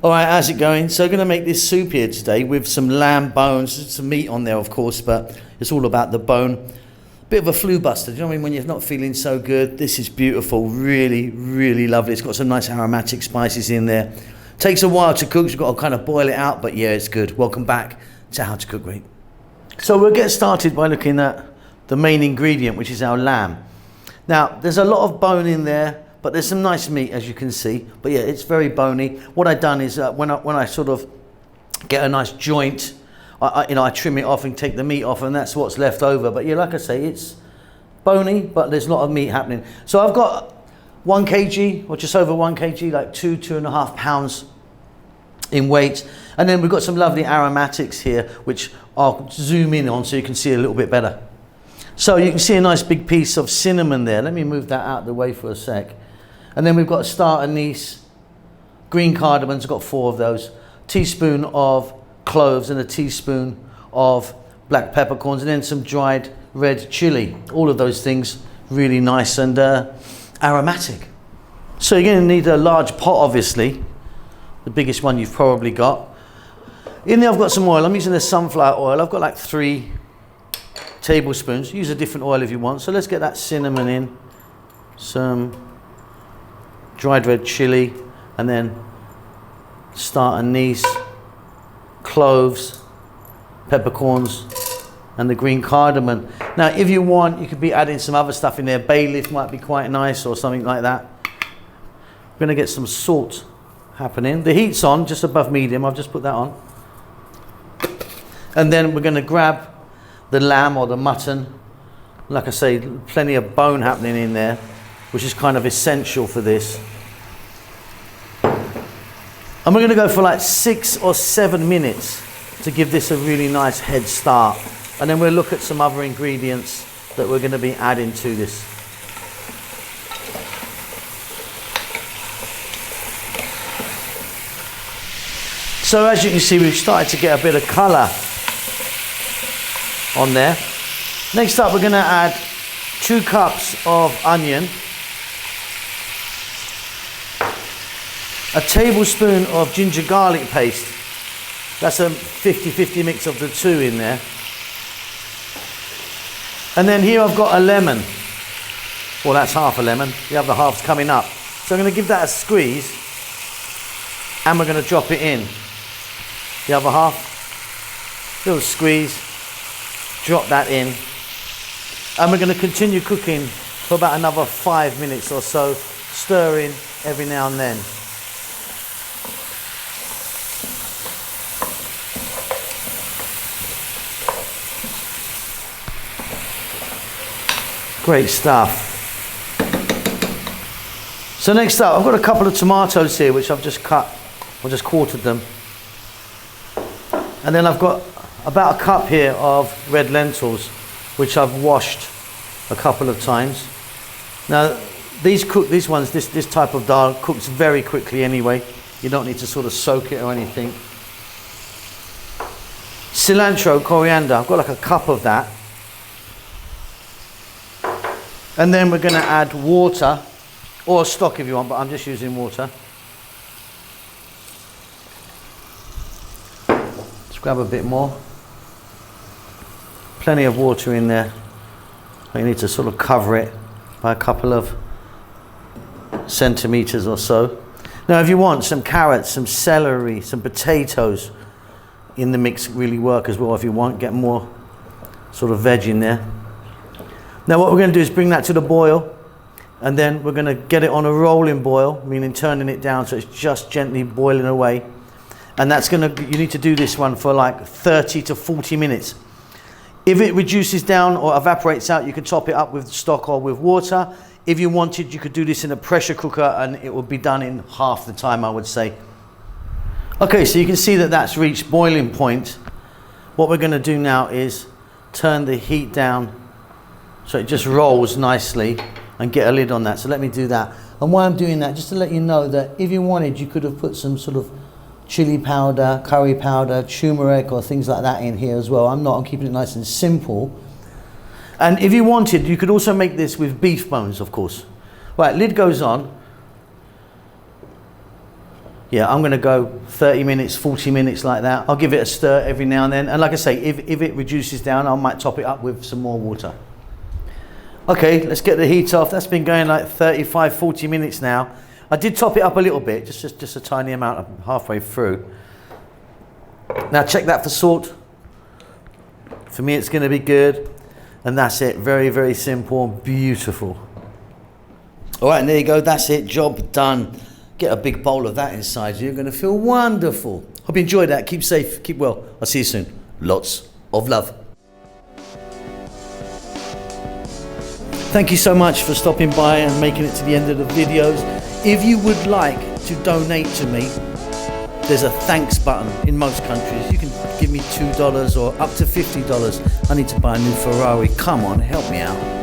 All right, how's it going? So I'm going to make this soup here today with some lamb bones, some meat on there, of course, but it's all about the bone. Bit of a flu buster, do you know what I mean? When you're not feeling so good, this is beautiful, really, really lovely. It's got some nice aromatic spices in there. Takes a while to cook, so you've got to kind of boil it out, but yeah, it's good. Welcome back to How to Cook Great. So we'll get started by looking at the main ingredient, which is our lamb. Now, there's a lot of bone in there, but there's some nice meat, as you can see. But yeah, it's very bony. What I've done is when I sort of get a nice joint, I trim it off and take the meat off, and that's what's left over. But yeah, like I say, it's bony, but there's a lot of meat happening. So I've got 1 kg, or just over 1 kg, like 2.5 pounds in weight. And then we've got some lovely aromatics here, which I'll zoom in on so you can see a little bit better. So you can see a nice big piece of cinnamon there. Let me move that out of the way for a sec. And then we've got star anise, green cardamon's got 4 of those, teaspoon of cloves and a teaspoon of black peppercorns, and then some dried red chili. All of those things really nice and aromatic. So you're going to need a large pot, obviously, the biggest one you've probably got. In there I've got some oil. I'm using the sunflower oil. I've got like 3 tablespoons. Use a different oil if you want. So let's get that cinnamon in, some dried red chili, and then star anise, cloves, peppercorns, and the green cardamom. Now, if you want, you could be adding some other stuff in there. Bay leaf might be quite nice, or something like that. We're going to get some salt happening. The heat's on, just above medium. I've just put that on. And then we're going to grab the lamb or the mutton. Like I say, plenty of bone happening in there, which is kind of essential for this. And we're going to go for like 6 or 7 minutes to give this a really nice head start. And then we'll look at some other ingredients that we're going to be adding to this. So as you can see, we've started to get a bit of colour on there. Next up, we're going to add 2 cups of onion, a tablespoon of ginger garlic paste. That's a 50-50 mix of the 2 in there. And then here I've got a lemon. Well, that's half a lemon. The other half's coming up. So I'm going to give that a squeeze, and we're going to drop it in. The other half, little squeeze, drop that in. And we're going to continue cooking for about another 5 minutes or so, stirring every now and then. Great stuff. So next up, I've got a couple of tomatoes here which I've just cut, or just quartered them. And then I've got about a cup here of red lentils, which I've washed a couple of times. Now, this type of dal cooks very quickly anyway. You don't need to sort of soak it or anything. Cilantro, coriander, I've got like a cup of that. And then we're going to add water, or stock if you want, but I'm just using water. Let's grab a bit more. Plenty of water in there. You need to sort of cover it by a couple of centimeters or so. Now, if you want some carrots, some celery, some potatoes in the mix, really work as well. If you want, get more sort of veg in there. Now what we're going to do is bring that to the boil, and then we're going to get it on a rolling boil, meaning turning it down so it's just gently boiling away. And that's going to, you need to do this one for like 30 to 40 minutes. If it reduces down or evaporates out, you can top it up with stock or with water. If you wanted, you could do this in a pressure cooker and it would be done in half the time, I would say. Okay, so you can see that that's reached boiling point. What we're going to do now is turn the heat down so it just rolls nicely, and get a lid on that. So let me do that. And why I'm doing that, just to let you know that if you wanted, you could have put some sort of chili powder, curry powder, turmeric, or things like that in here as well. I'm not, I'm keeping it nice and simple. And if you wanted, you could also make this with beef bones, of course. Right, lid goes on. Yeah, I'm going to go 30 minutes, 40 minutes like that. I'll give it a stir every now and then. And like I say, if it reduces down, I might top it up with some more water. Okay, let's get the heat off. That's been going like 35, 40 minutes now. I did top it up a little bit, just a tiny amount, halfway through. Now check that for salt. For me, it's going to be good. And that's it. Very, very simple and beautiful. All right, and there you go. That's it. Job done. Get a big bowl of that inside you. You're going to feel wonderful. Hope you enjoyed that. Keep safe. Keep well. I'll see you soon. Lots of love. Thank you so much for stopping by and making it to the end of the videos. If you would like to donate to me, there's a thanks button in most countries. You can give me $2 or up to $50. I need to buy a new Ferrari. Come on, help me out.